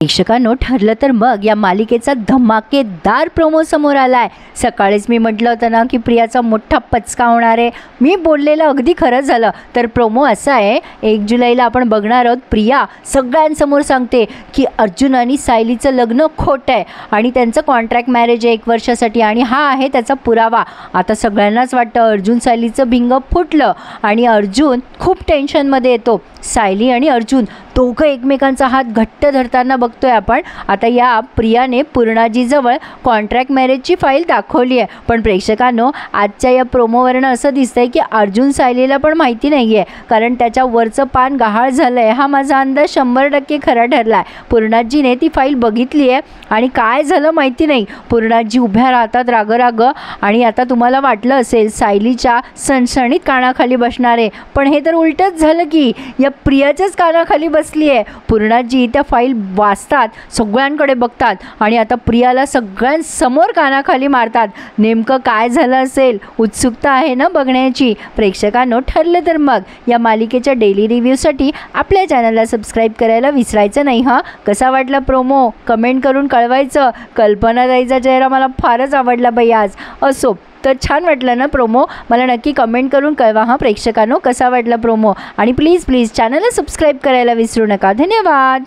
प्रेक्षकांनो, ठरलं तर मग या मालिकेचा धमाकेदार प्रोमो समोर आलाय। सकाळीच मी म्हटलं होतं ना की प्रियाचा मोठा पचका होणार आहे। मी बोललेलं अगदी खरं झालं। तर प्रोमो असा आहे, 1 जुलैला आपण बघणार आहोत प्रिया सगळ्यांसमोर सांगते की अर्जुन आणि सायलीचं लग्न खोटं आहे आणि त्यांचं कॉन्ट्रॅक्ट मॅरेज आहे 1 वर्षासाठी आणि हा आहे त्याचा पुरावा। आता सगळ्यांनाच वाटतं अर्जुन सायलीचं भिंग फुटलं आणि अर्जुन खूप टेन्शनमध्ये येतो। सायली आणि अर्जुन दोघं एकमेकांचा हात घट्ट धरताना बघतोय आपण। आता या प्रियाने पूर्णाजीजवळ कॉन्ट्रॅक्ट मॅरेजची फाईल दाखवली आहे, पण प्रेक्षकांनो आजच्या या प्रोमोवरनं असं दिसतंय की अर्जुन सायलीला पण माहिती नाही आहे, कारण त्याच्या वरचं पान गहाळ झालं आहे। हा माझा अंदाज 100% खरा ठरला आहे। पूर्णाजीने ती फाईल बघितली आहे आणि काय झालं माहिती नाही। पूर्णाजी उभ्या राहतात राग आणि आता तुम्हाला वाटलं असेल सायलीच्या सणसणीत कानाखाली बसणार आहे, पण हे तर उलटच झालं की या प्रियाच्याच कानाखाली बसली आहे। पूर्णाजी त्या फाईल वाचतात, सगळ्यांकडे बघतात आणि आता प्रियाला सगळ्यांसमोर कानाखाली मारतात। नेमकं काय झालं असेल, उत्सुकता आहे ना बघण्याची। प्रेक्षकांनो, ठरलं तर मग या मालिकेच्या डेली रिव्ह्यूसाठी आपल्या चॅनलला सबस्क्राईब करायला विसरायचं नाही हां। कसा वाटला प्रोमो कमेंट करून कळवायचं। कल्पना ताईचा चेहरा मला फारच आवडला बाई आज। असो तर छान वाटलं ना प्रोमो, मला नक्की कमेंट करून कळवा हां प्रेक्षकांनो कसा वाटला प्रोमो, आणि प्लीज चॅनलला सबस्क्राईब करायला विसरू नका। धन्यवाद।